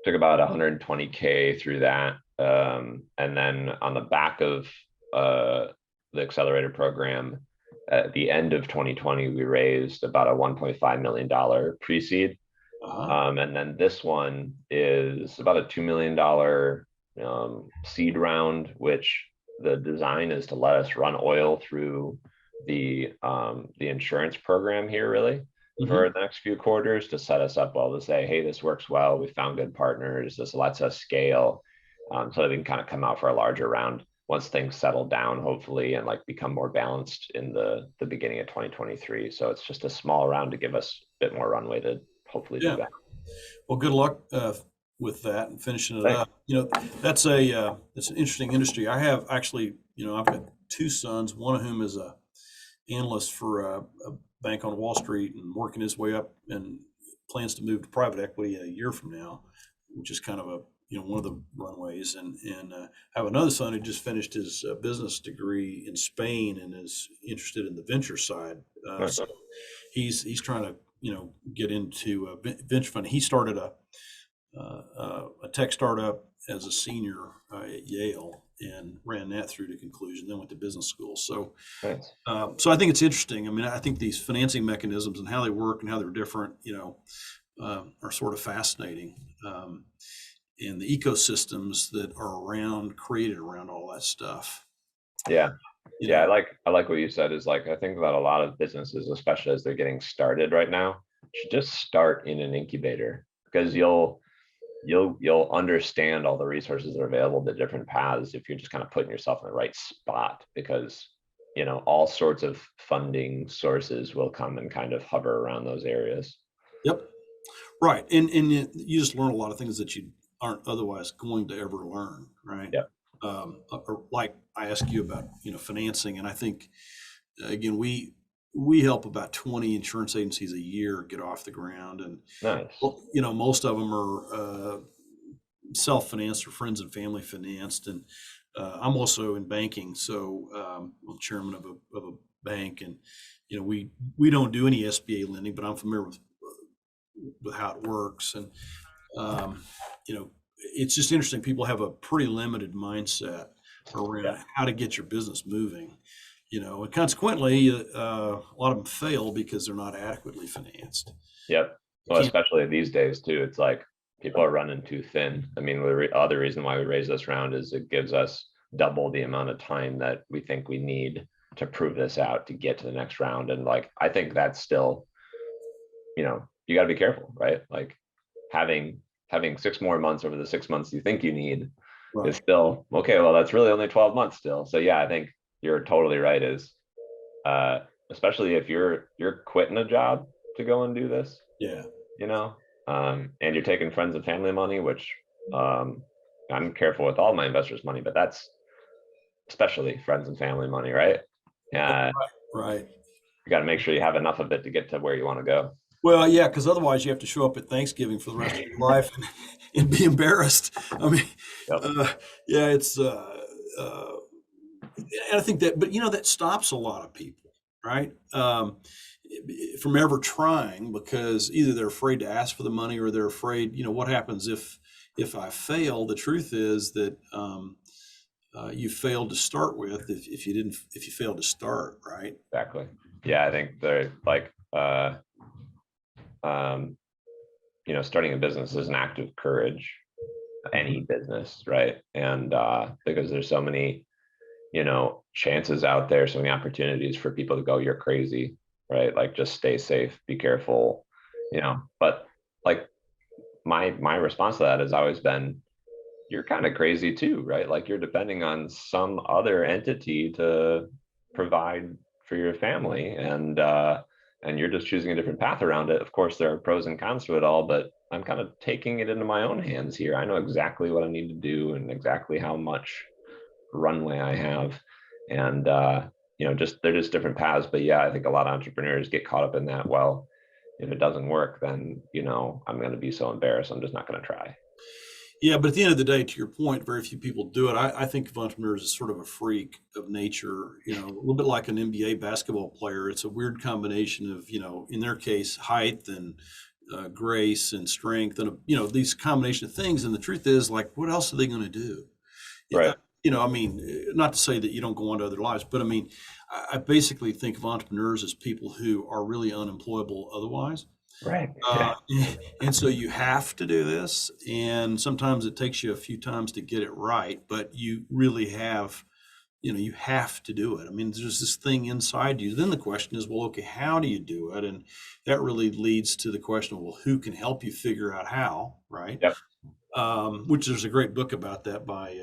took about 120K through that. And then on the back of the accelerator program, at the end of 2020, we raised about a $1.5 million pre-seed. And then this one is about a $2 million seed round, which the design is to let us run oil through the insurance program here, really, for the next few quarters, to set us up well to say, hey, this works well. We found good partners. This lets us scale, so that we can kind of come out for a larger round once things settle down, hopefully, and like become more balanced in the beginning of 2023. So it's just a small round to give us a bit more runway to hopefully do that. Well, good luck with that and finishing it Thanks. up. That's it's an interesting industry. I have actually, I've got two sons, one of whom is a analyst for a bank on Wall Street and working his way up and plans to move to private equity a year from now, which is kind of one of the runways. And I have another son who just finished his business degree in Spain and is interested in the venture side. Nice. So he's trying to get into venture fund. He started a tech startup as a senior at Yale and ran that through to conclusion. Then went to business school. So Nice. so I think it's interesting. I mean, I think these financing mechanisms and how they work and how they're different, are sort of fascinating. And the ecosystems that are created around all that stuff. Yeah. You Yeah, know, I like what you said is like I think that a lot of businesses, especially as they're getting started right now, should just start in an incubator because you'll understand all the resources that are available, the different paths if you're just kind of putting yourself in the right spot because all sorts of funding sources will come and kind of hover around those areas. Yep. Right. And you just learn a lot of things that you aren't otherwise going to ever learn. Right. Yeah. Or like I asked you about, financing. And I think, again, we help about 20 insurance agencies a year get off the ground. And, Nice. well, most of them are self-financed or friends and family financed. And I'm also in banking. So I'm chairman of a bank. And, we don't do any SBA lending, but I'm familiar with how it works. And, um, it's just interesting. People have a pretty limited mindset around Yeah. how to get your business moving, and consequently, a lot of them fail because they're not adequately financed. Yep. You Well, can't, especially these days too. It's like people are running too thin. I mean, the other reason why we raise this round is it gives us double the amount of time that we think we need to prove this out to get to the next round. And like, I think that's still, you got to be careful, right? Like having 6 more months over the 6 months you think you need is right. still okay. Well, that's really only 12 months still. So yeah, I think you're totally right. Is especially if you're quitting a job to go and do this, Yeah. and you're taking friends and family money, which I'm careful with all my investors' money, but that's especially friends and family money, right? Uh, Right. you got to make sure you have enough of it to get to where you want to go. Well, yeah, because otherwise you have to show up at Thanksgiving for the rest of your life and be embarrassed. I mean, Yep. yeah, it's, and I think that, but that stops a lot of people, right? From ever trying because either they're afraid to ask for the money or they're afraid, what happens if I fail? The truth is that you failed to start with if you failed to start, right? Exactly. Yeah, I think they're like, um, starting a business is an act of courage, any business, right? And because there's so many, chances out there, so many opportunities for people to go, you're crazy, right? Like just stay safe, be careful, But like my response to that has always been, you're kind of crazy too, right? Like you're depending on some other entity to provide for your family, and you're just choosing a different path around it. Of course, there are pros and cons to it all, but I'm kind of taking it into my own hands here. I know exactly what I need to do and exactly how much runway I have, and just they're just different paths. But yeah, I think a lot of entrepreneurs get caught up in that. Well, if it doesn't work, then I'm going to be so embarrassed. I'm just not going to try. Yeah, but at the end of the day, to your point, very few people do it. I think of entrepreneurs as sort of a freak of nature, a little bit like an NBA basketball player. It's a weird combination of, in their case, height and grace and strength and, these combination of things. And the truth is, like, what else are they going to do? Yeah, Right. I mean, not to say that you don't go on to other lives, but I mean, I basically think of entrepreneurs as people who are really unemployable otherwise. Right. Uh, Yeah. and so you have to do this, and sometimes it takes you a few times to get it right, but you really have, you have to do it. I mean, there's this thing inside you. Then the question is, well, okay, how do you do it? And that really leads to the question of, well, who can help you figure out how, right? Yep. Which there's a great book about that by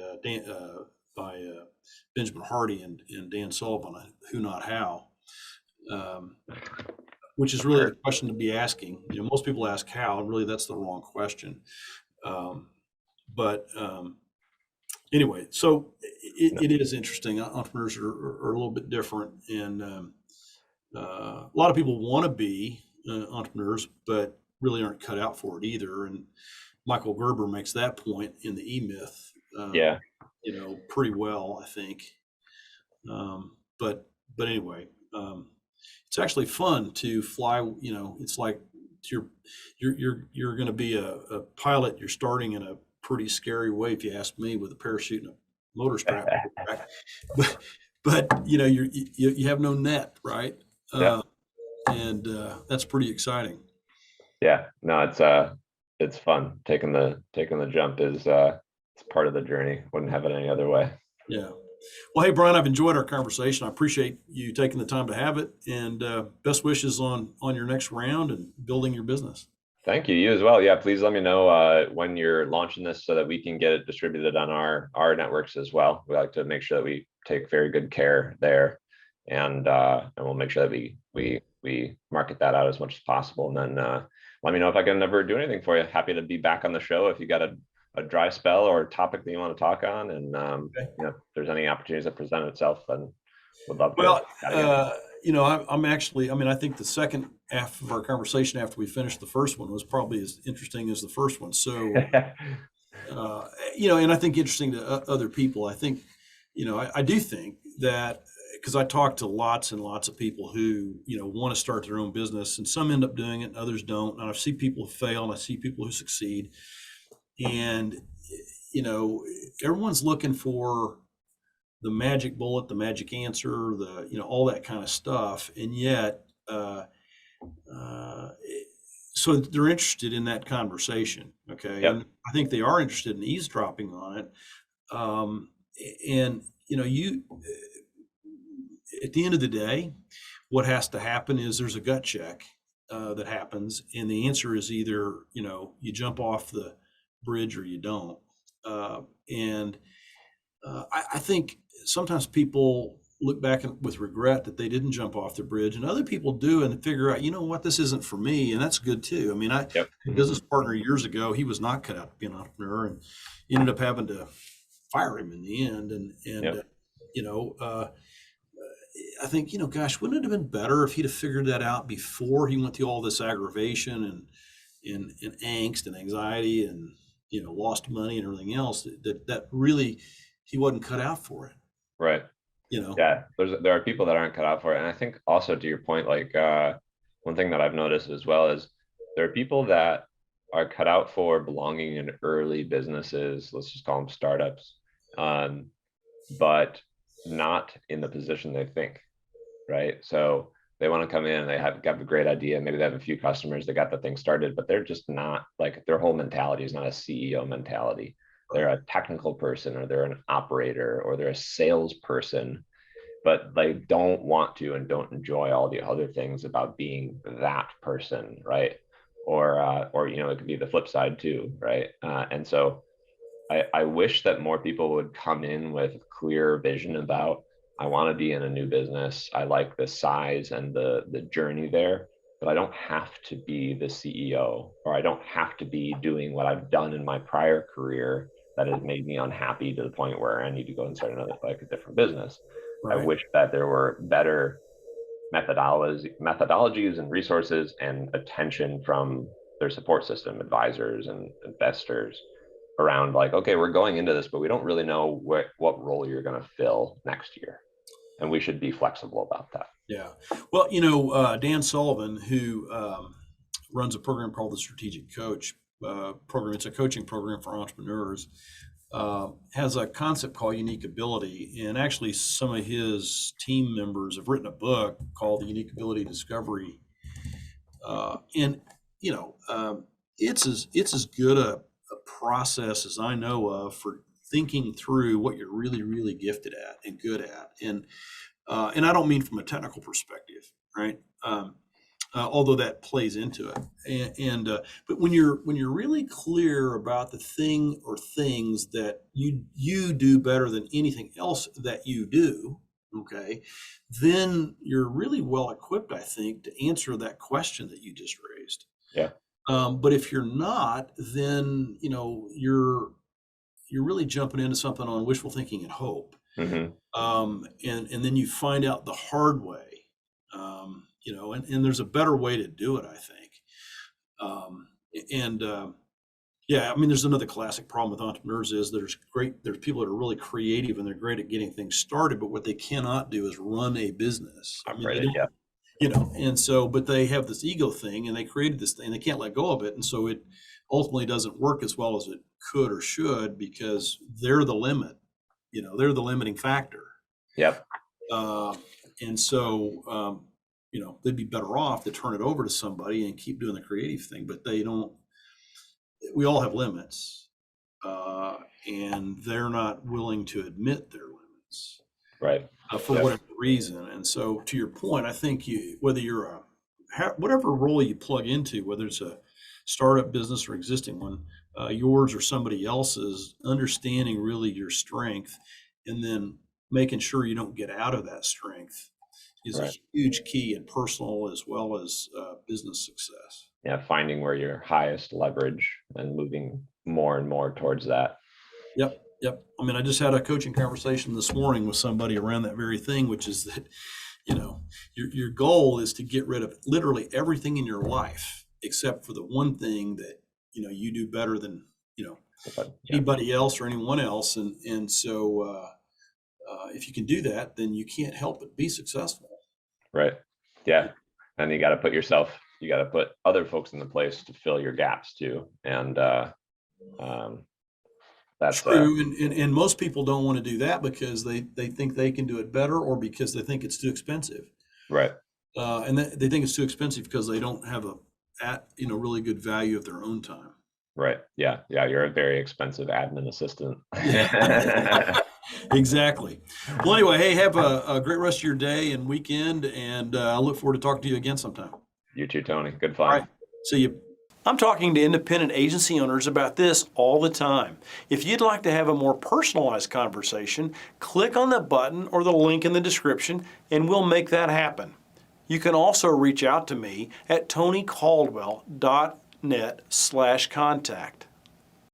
Benjamin Hardy and Dan Sullivan, Who Not How. Um, which is for really the sure. question to be asking. Most people ask how, and really that's the wrong question. Um, but anyway, so No, it is interesting. Entrepreneurs are a little bit different, and a lot of people want to be entrepreneurs, but really aren't cut out for it either. And Michael Gerber makes that point in the E Myth, yeah, pretty well, I think. But anyway, it's actually fun to fly. It's like you're you're going to be a pilot. You're starting in a pretty scary way, if you ask me, with a parachute and a motor strap on your back. But you have no net, right? yeah, Uh, and that's pretty exciting. yeah. No, it's fun. Taking the jump is it's part of the journey. Wouldn't have it any other way. Yeah. Well, hey, Brian, I've enjoyed our conversation. I appreciate you taking the time to have it, and best wishes on your next round and building your business. Thank you. You as well. Yeah, please let me know when you're launching this so that we can get it distributed on our networks as well. We like to make sure that we take very good care there, and we'll make sure that we market that out as much as possible. And then let me know if I can ever do anything for you. Happy to be back on the show if you got a dry spell or a topic that you want to talk on, and Okay. if there's any opportunities that present itself, then would love to Well, chat again. I'm actually. I mean, I think the second half of our conversation after we finished the first one was probably as interesting as the first one. So, uh, and I think interesting to other people. I think, I do think that because I talk to lots and lots of people who, want to start their own business, and some end up doing it, and others don't. And I see people who fail, and I see people who succeed, and you know, everyone's looking for the magic bullet, the magic answer, all that kind of stuff, and yet, uh, so they're interested in that conversation. Okay, Yep. and I think they are interested in eavesdropping on it. Um, and you at the end of the day, what has to happen is there's a gut check that happens, and the answer is either you jump off the bridge or you don't. And I think sometimes people look back with regret that they didn't jump off the bridge, and other people do and figure out, what, this isn't for me, and that's good too. I mean, I had Yep. a business partner years ago. He was not cut out to be an entrepreneur, and ended up having to fire him in the end. And Yep. you know, uh, I think, gosh, wouldn't it have been better if he'd have figured that out before he went through all this aggravation and angst and anxiety and lost money and everything else that really he wasn't cut out for it. Right. You know. Yeah, there are people that aren't cut out for it. And I think also to your point, like one thing that I've noticed as well is there are people that are cut out for belonging in early businesses, let's just call them startups, but not in the position they think, right? So they want to come in, they have got a great idea, maybe they have a few customers, they got the thing started, but they're just not, like, their whole mentality is not a CEO mentality. They're Right. a technical person, or they're an operator, or they're a salesperson, but they don't want to and don't enjoy all the other things about being that person, right? Or it could be the flip side too, right? And so I wish that more people would come in with a clear vision about, I want to be in a new business. I like the size and the journey there, but I don't have to be the CEO, or I don't have to be doing what I've done in my prior career that has made me unhappy to the point where I need to go and start another, like, a different business. I Right. wish that there were better methodologies and resources and attention from their support system, advisors and investors, around, like, okay, we're going into this, but we don't really know what role you're going to fill next year, and we should be flexible about that. Yeah. Well, Dan Sullivan, who runs a program called the Strategic Coach program. It's a coaching program for entrepreneurs. Has a concept called unique ability, and actually, some of his team members have written a book called the Unique Ability Discovery. And it's as good a process as I know of for thinking through what you're really, really gifted at and good at, and I don't mean from a technical perspective, right? Although that plays into it, and but when you're really clear about the thing or things that you do better than anything else that you do, okay, then you're really well equipped, I think, to answer that question that you just raised. Yeah. But if you're not, then you're really jumping into something on wishful thinking and hope. Hmm. And then you find out the hard way, and there's a better way to do it, I think. Um, and Yeah, I mean, there's another classic problem with entrepreneurs is there's people that are really creative and they're great at getting things started, but what they cannot do is run a business. I mean, they Operate it. don't, Yeah. and so, but they have this ego thing and they created this thing, they can't let go of it. And so it ultimately doesn't work as well as it could or should because they're the limit, they're the limiting factor. Yep. Uh, and so, they'd be better off to turn it over to somebody and keep doing the creative thing, but they don't, we all have limits, and they're not willing to admit their limits Right. for Yep. whatever reason. And so, to your point, I think whether you're whatever role you plug into, whether it's a startup business or existing one, yours or somebody else's, understanding really your strength, and then making sure you don't get out of that strength is a Right. huge key in personal as well as business success. Yeah. Finding where your highest leverage and moving more and more towards that. Yep. Yep. I mean, I just had a coaching conversation this morning with somebody around that very thing, which is that, your goal is to get rid of literally everything in your life except for the one thing that, you do better than, But yeah. anybody else or anyone else. And so, if you can do that, then you can't help but be successful. Right. Yeah. And you got to put other folks in the place to fill your gaps too. And that's True. And most people don't want to do that because they think they can do it better or because they think it's too expensive. right. And they think it's too expensive because they don't have really good value of their own time. Right. Yeah. Yeah. You're a very expensive admin assistant. Yeah, exactly. Well, anyway, hey, have a great rest of your day and weekend, and I look forward to talking to you again sometime. You too, Tony. Good All fun. right. See you. I'm talking to independent agency owners about this all the time. If you'd like to have a more personalized conversation, click on the button or the link in the description, and we'll make that happen. You can also reach out to me at tonycaldwell.net/contact.